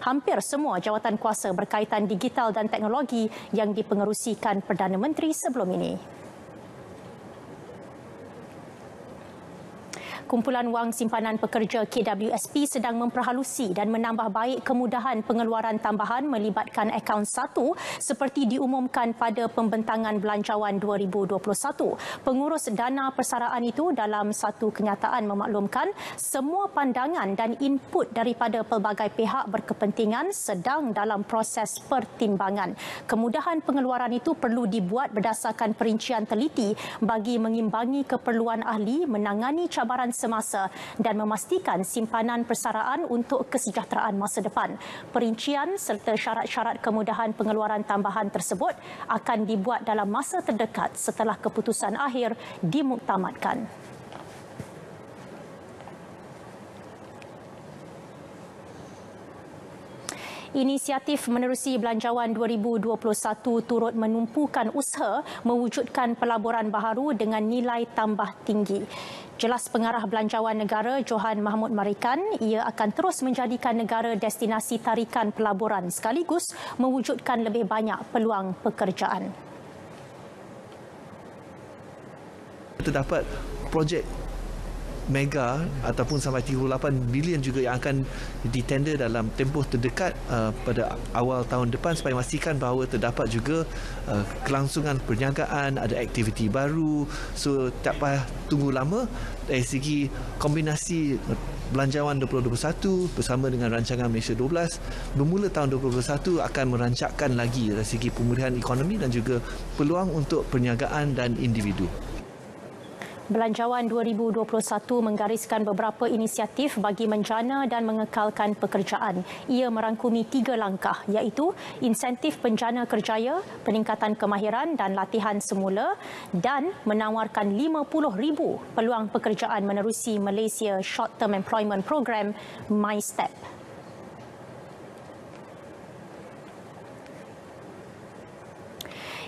hampir semua jawatan kuasa berkaitan digital dan teknologi yang dipengerusikan Perdana Menteri sebelum ini. Kumpulan Wang Simpanan Pekerja KWSP sedang memperhalusi dan menambah baik kemudahan pengeluaran tambahan melibatkan akaun satu seperti diumumkan pada pembentangan belanjawan 2021. Pengurus dana persaraan itu dalam satu kenyataan memaklumkan semua pandangan dan input daripada pelbagai pihak berkepentingan sedang dalam proses pertimbangan. Kemudahan pengeluaran itu perlu dibuat berdasarkan perincian teliti bagi mengimbangi keperluan ahli menangani cabaran semasa dan memastikan simpanan persaraan untuk kesejahteraan masa depan. Perincian serta syarat-syarat kemudahan pengeluaran tambahan tersebut akan dibuat dalam masa terdekat setelah keputusan akhir dimuktamadkan. Inisiatif menerusi belanjawan 2021 turut menumpukan usaha mewujudkan pelaburan baharu dengan nilai tambah tinggi. Jelas Pengarah Belanjawan Negara Johan Mahmud Marikan, ia akan terus menjadikan negara destinasi tarikan pelaburan sekaligus mewujudkan lebih banyak peluang pekerjaan. Terdapat projek mega ataupun sampai 38 bilion juga yang akan ditender dalam tempoh terdekat pada awal tahun depan supaya memastikan bahawa terdapat juga kelangsungan perniagaan, ada aktiviti baru. So tak payah tunggu lama dari segi kombinasi belanjawan 2021 bersama dengan rancangan Malaysia 12 bermula tahun 2021 akan merancakkan lagi dari segi pemulihan ekonomi dan juga peluang untuk perniagaan dan individu. Belanjawan 2021 menggariskan beberapa inisiatif bagi menjana dan mengekalkan pekerjaan. Ia merangkumi 3 langkah iaitu insentif penjana kerjaya, peningkatan kemahiran dan latihan semula dan menawarkan 50,000 peluang pekerjaan menerusi Malaysia Short Term Employment Program MyStep.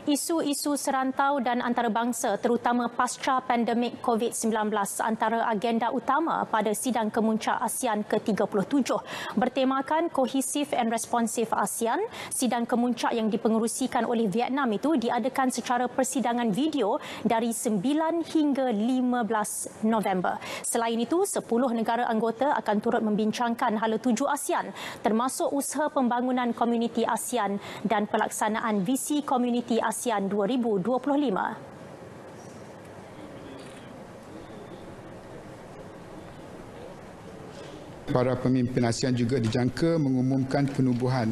Isu-isu serantau dan antarabangsa terutama pasca pandemik COVID-19 antara agenda utama pada sidang kemuncak ASEAN ke-37 bertemakan Cohesive and Responsive ASEAN. Sidang kemuncak yang dipengerusikan oleh Vietnam itu diadakan secara persidangan video dari 9 hingga 15 November. Selain itu, 10 negara anggota akan turut membincangkan hala tuju ASEAN termasuk usaha pembangunan komuniti ASEAN dan pelaksanaan visi komuniti ASEAN 2025. Para pemimpin ASEAN juga dijangka mengumumkan penubuhan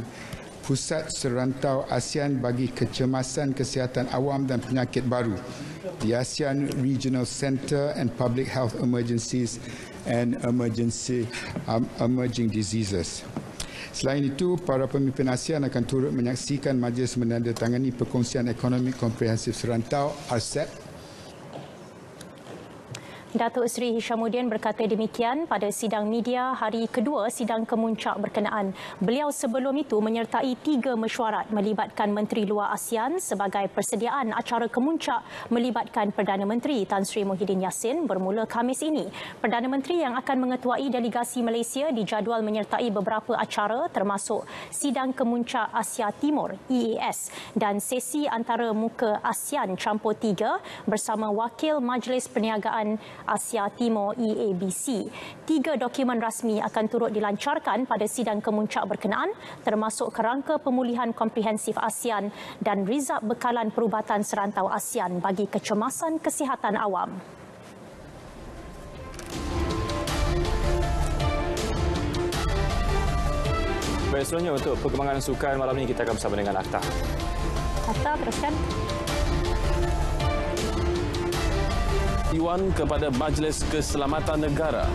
Pusat Serantau ASEAN bagi Kecemasan Kesihatan Awam dan Penyakit Baru, the ASEAN Regional Centre and Public Health Emergencies and Emerging Diseases. Selain itu, para pemimpin ASEAN akan turut menyaksikan majlis menandatangani Perkongsian Ekonomi Komprehensif Serantau (RCEP). Datuk Seri Hishamuddin berkata demikian pada sidang media hari kedua sidang kemuncak berkenaan. Beliau sebelum itu menyertai 3 mesyuarat melibatkan Menteri Luar ASEAN sebagai persediaan acara kemuncak melibatkan Perdana Menteri Tan Sri Muhyiddin Yassin bermula Khamis ini. Perdana Menteri yang akan mengetuai delegasi Malaysia dijadual menyertai beberapa acara termasuk sidang kemuncak Asia Timur EAS dan sesi antara muka ASEAN campur 3 bersama Wakil Majlis Perniagaan Asia Timur EABC. 3 dokumen rasmi akan turut dilancarkan pada sidang kemuncak berkenaan termasuk kerangka pemulihan komprehensif ASEAN dan rizab bekalan perubatan serantau ASEAN bagi kecemasan kesihatan awam. Baik, selanjutnya untuk perkembangan sukan malam ini kita akan bersama dengan Akhtar. Akhtar, teruskan. Iwan kepada Majlis Keselamatan Negara.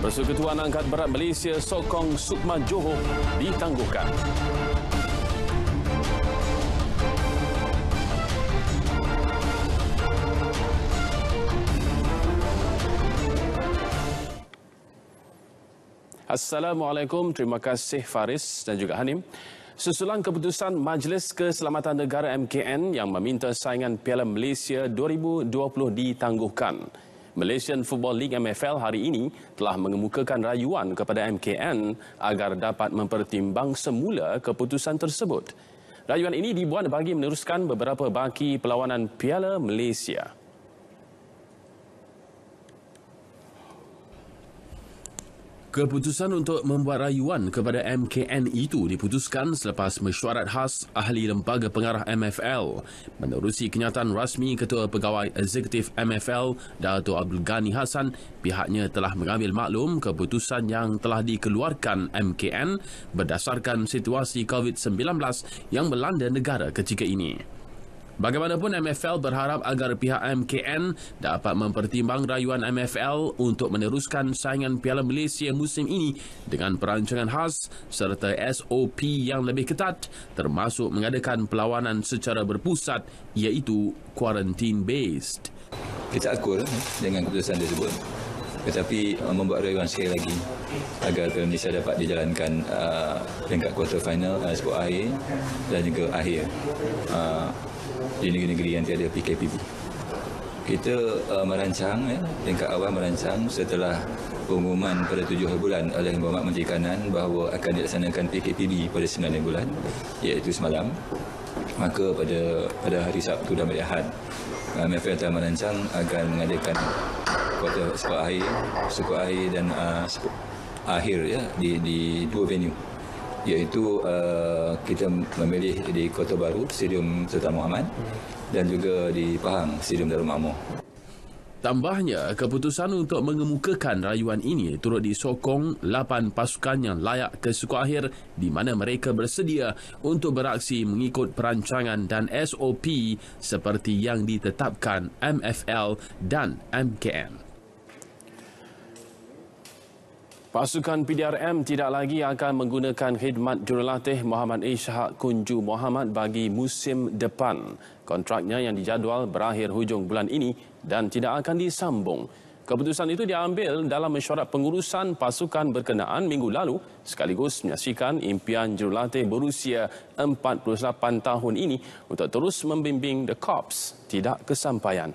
Persekutuan Angkat Berat Malaysia sokong Sukma Johor ditangguhkan. Assalamualaikum, terima kasih Faris dan juga Hanim. Susulan keputusan Majlis Keselamatan Negara MKN yang meminta saingan Piala Malaysia 2020 ditangguhkan. Malaysian Football League MFL hari ini telah mengemukakan rayuan kepada MKN agar dapat mempertimbang semula keputusan tersebut. Rayuan ini dibuat bagi meneruskan beberapa baki perlawanan Piala Malaysia. Keputusan untuk membuat rayuan kepada MKN itu diputuskan selepas mesyuarat khas ahli lembaga pengarah MFL menerusi kenyataan rasmi Ketua Pegawai Eksekutif MFL Dato' Abdul Ghani Hassan. Pihaknya telah mengambil maklum keputusan yang telah dikeluarkan MKN berdasarkan situasi COVID-19 yang melanda negara ketika ini. Bagaimanapun, MFL berharap agar pihak MKN dapat mempertimbang rayuan MFL untuk meneruskan saingan Piala Malaysia musim ini dengan perancangan khas serta SOP yang lebih ketat termasuk mengadakan perlawanan secara berpusat iaitu quarantine based. Kita akur dengan keputusan tersebut, tetapi membuat rayuan sekali lagi agar Piala Malaysia dapat dijalankan peringkat quarter final, sport akhir dan juga akhir di negeri-negeri yang tiada PKPB. Kita merancang, tingkat awal merancang setelah pengumuman pada 7 bulan oleh Berhormat Menteri Kanan bahawa akan dilaksanakan PKPB pada 9 bulan, iaitu semalam. Maka pada hari Sabtu dan hari Ahad, MFL telah merancang agar mengadakan kuarter skor akhir dan skor akhir di 2 venue. Iaitu kita memilih di Kota Baru, Stadium Sultan Muhammad dan juga di Pahang, Stadium Darul Ma'amur. Tambahnya, keputusan untuk mengemukakan rayuan ini turut disokong 8 pasukan yang layak ke skor akhir di mana mereka bersedia untuk beraksi mengikut perancangan dan SOP seperti yang ditetapkan MFL dan MKN. Pasukan PDRM tidak lagi akan menggunakan khidmat jurulatih Muhammad Ishaq Kunju Muhammad bagi musim depan. Kontraknya yang dijadual berakhir hujung bulan ini dan tidak akan disambung. Keputusan itu diambil dalam mesyuarat pengurusan pasukan berkenaan minggu lalu sekaligus menyaksikan impian jurulatih berusia 48 tahun ini untuk terus membimbing The Corps tidak kesampaian.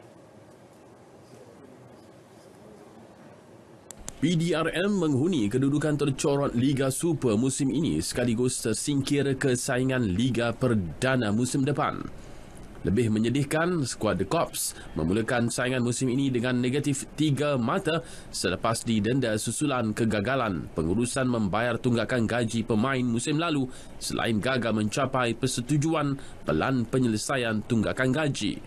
PDRM menghuni kedudukan tercorot Liga Super musim ini sekaligus tersingkir ke saingan Liga Perdana musim depan. Lebih menyedihkan, skuad The Corps memulakan saingan musim ini dengan negatif 3 mata selepas didenda susulan kegagalan pengurusan membayar tunggakan gaji pemain musim lalu selain gagal mencapai persetujuan pelan penyelesaian tunggakan gaji.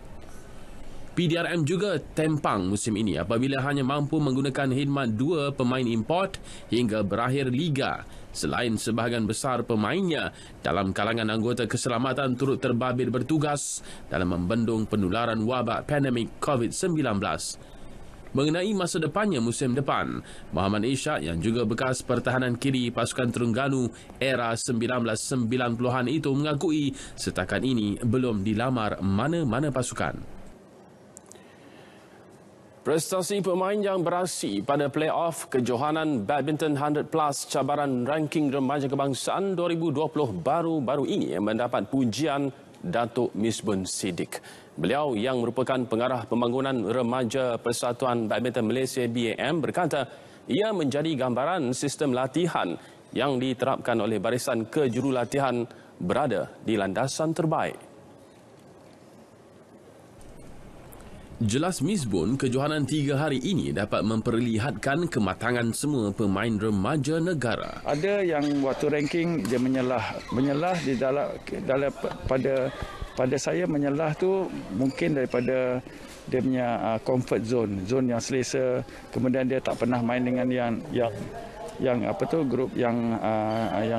PDRM juga tempang musim ini apabila hanya mampu menggunakan khidmat 2 pemain import hingga berakhir liga. Selain sebahagian besar pemainnya dalam kalangan anggota keselamatan turut terbabit bertugas dalam membendung penularan wabak pandemik COVID-19. Mengenai masa depannya musim depan, Muhammad Ishak yang juga bekas pertahanan kiri pasukan Terengganu era 1990-an itu mengakui setakat ini belum dilamar mana-mana pasukan. Prestasi pemain yang beraksi pada play-off kejohanan Badminton 100 Plus cabaran ranking remaja kebangsaan 2020 baru-baru ini mendapat pujian Datuk Misbun Siddiq. Beliau yang merupakan pengarah pembangunan remaja Persatuan Badminton Malaysia BAM berkata ia menjadi gambaran sistem latihan yang diterapkan oleh barisan kejurulatihan berada di landasan terbaik. Jelas Misbun, kejohanan 3 hari ini dapat memperlihatkan kematangan semua pemain remaja negara. Ada yang waktu ranking dia menyelah di dalam pada saya menyelah tu mungkin daripada dia punya comfort zone yang selesa, kemudian dia tak pernah main dengan yang apa tu grup yang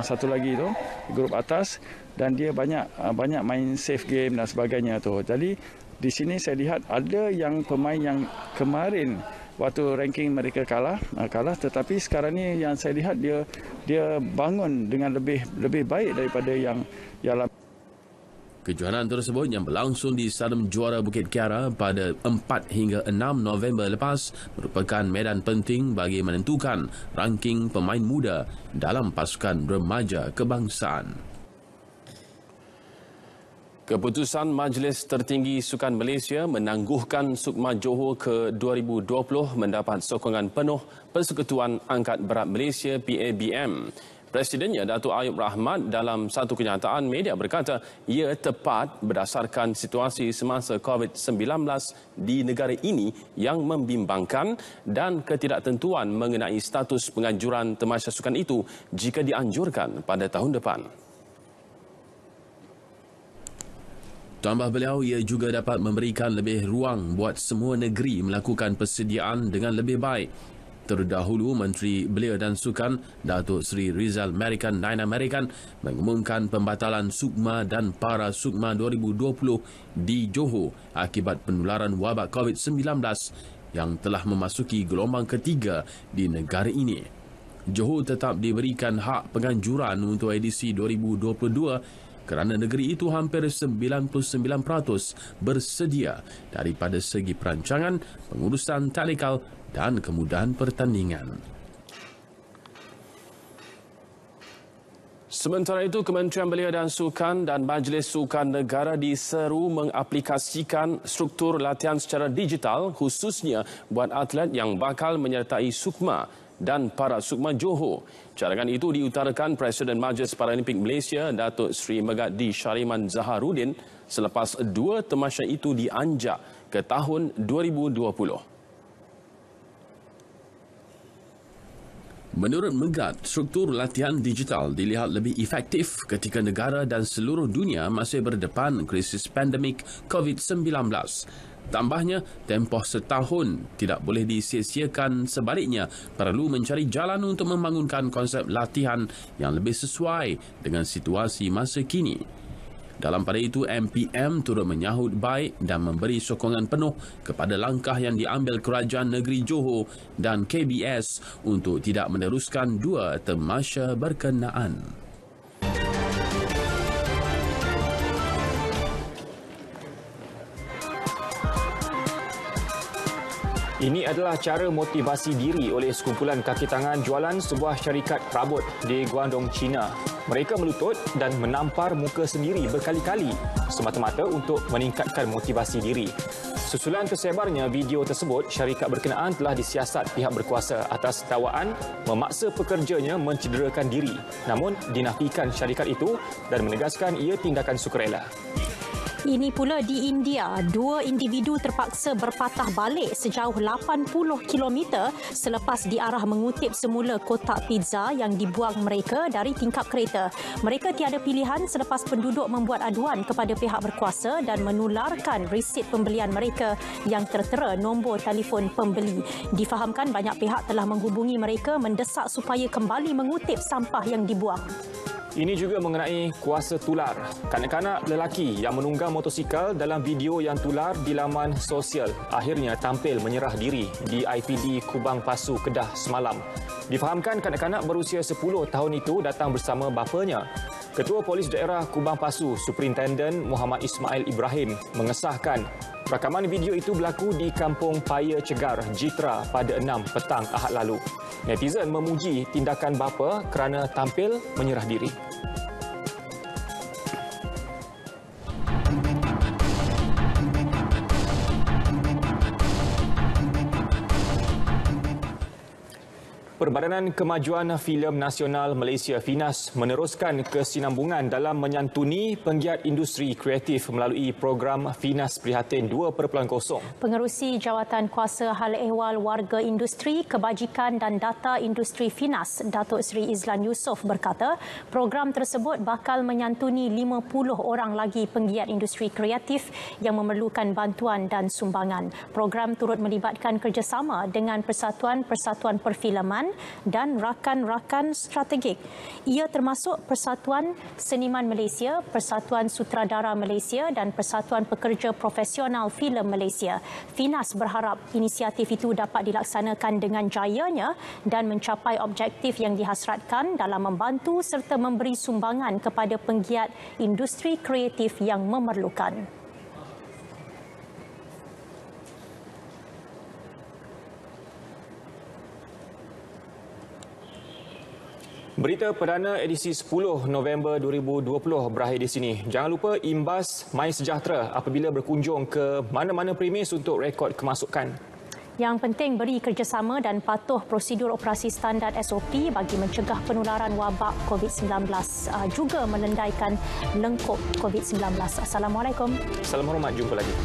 satu lagi tu grup atas, dan dia banyak main safe game dan sebagainya tu. Jadi di sini saya lihat ada yang pemain yang kemarin waktu ranking mereka kalah, tetapi sekarang ni yang saya lihat dia bangun dengan lebih baik daripada yang Kejohanan tersebut yang berlangsung di Stadium Juara Bukit Kiara pada 4 hingga 6 November lepas merupakan medan penting bagi menentukan ranking pemain muda dalam pasukan remaja kebangsaan. Keputusan Majlis Tertinggi Sukan Malaysia menangguhkan Sukma Johor ke 2020 mendapat sokongan penuh Persekutuan Angkat Berat Malaysia PABM. Presidennya Datuk Ayub Rahmat dalam satu kenyataan media berkata ia tepat berdasarkan situasi semasa COVID-19 di negara ini yang membimbangkan dan ketidaktentuan mengenai status penganjuran tamasya sukan itu jika dianjurkan pada tahun depan. Tambah beliau, ia juga dapat memberikan lebih ruang buat semua negeri melakukan persediaan dengan lebih baik. Terdahulu, Menteri Belia dan Sukan, Datuk Seri Rizal Merican Naina Merican, mengumumkan pembatalan Sukma dan Para Sukma 2020 di Johor akibat penularan wabak COVID-19 yang telah memasuki gelombang ketiga di negara ini. Johor tetap diberikan hak penganjuran untuk edisi 2022 kerana negeri itu hampir 99% bersedia daripada segi perancangan, pengurusan taktikal dan kemudahan pertandingan. Sementara itu, Kementerian Belia dan Sukan dan Majlis Sukan Negara diseru mengaplikasikan struktur latihan secara digital khususnya buat atlet yang bakal menyertai Sukma dan Para Sukma Johor. Cadangan itu diutarakan Presiden Majlis Paralimpik Malaysia, Datuk Seri Megadi Syariman Zaharuddin selepas 2 tamasya itu dianjak ke tahun 2020. Menurut Megad, struktur latihan digital dilihat lebih efektif ketika negara dan seluruh dunia masih berdepan krisis pandemik COVID-19. Tambahnya, tempoh setahun tidak boleh disia-siakan, sebaliknya perlu mencari jalan untuk membangunkan konsep latihan yang lebih sesuai dengan situasi masa kini. Dalam pada itu, MPM turut menyahut baik dan memberi sokongan penuh kepada langkah yang diambil Kerajaan Negeri Johor dan KBS untuk tidak meneruskan 2 tamasya berkenaan. Ini adalah cara motivasi diri oleh sekumpulan kaki tangan jualan sebuah syarikat perabot di Guangdong, China. Mereka melutut dan menampar muka sendiri berkali-kali semata-mata untuk meningkatkan motivasi diri. Susulan tersebarnya video tersebut, syarikat berkenaan telah disiasat pihak berkuasa atas dakwaan memaksa pekerjanya mencederakan diri. Namun dinafikan syarikat itu dan menegaskan ia tindakan sukarela. Ini pula di India, 2 individu terpaksa berpatah balik sejauh 80 km selepas diarah mengutip semula kotak pizza yang dibuang mereka dari tingkap kereta. Mereka tiada pilihan selepas penduduk membuat aduan kepada pihak berkuasa dan menularkan resit pembelian mereka yang tertera nombor telefon pembeli. Difahamkan banyak pihak telah menghubungi mereka mendesak supaya kembali mengutip sampah yang dibuang. Ini juga mengenai kuasa tular. Kanak-kanak lelaki yang menunggang motosikal dalam video yang tular di laman sosial akhirnya tampil menyerah diri di IPD Kubang Pasu, Kedah semalam. Difahamkan kanak-kanak berusia 10 tahun itu datang bersama bapanya. Ketua Polis Daerah Kubang Pasu, Superintenden Muhammad Ismail Ibrahim mengesahkan rakaman video itu berlaku di Kampung Paya Cegar, Jitra pada 6 petang Ahad lalu. Netizen memuji tindakan bapa kerana tampil menyerah diri. Perbadanan Kemajuan Filem Nasional Malaysia FINAS meneruskan kesinambungan dalam menyantuni penggiat industri kreatif melalui program FINAS Prihatin 2.0. Pengerusi Jawatan Kuasa Hal Ehwal Warga Industri, Kebajikan dan Data Industri FINAS, Datuk Seri Izlan Yusof berkata, program tersebut bakal menyantuni 50 orang lagi penggiat industri kreatif yang memerlukan bantuan dan sumbangan. Program turut melibatkan kerjasama dengan persatuan-persatuan perfilman dan rakan-rakan strategik. Ia termasuk Persatuan Seniman Malaysia, Persatuan Sutradara Malaysia dan Persatuan Pekerja Profesional Filem Malaysia. FINAS berharap inisiatif itu dapat dilaksanakan dengan jayanya dan mencapai objektif yang dihasratkan dalam membantu serta memberi sumbangan kepada penggiat industri kreatif yang memerlukan. Berita perdana edisi 10 November 2020 berakhir di sini. Jangan lupa imbas MySejahtera apabila berkunjung ke mana-mana premis untuk rekod kemasukan. Yang penting beri kerjasama dan patuh prosedur operasi standar SOP bagi mencegah penularan wabak COVID-19, juga melendaikan lengkup COVID-19. Assalamualaikum. Salam hormat, jumpa lagi.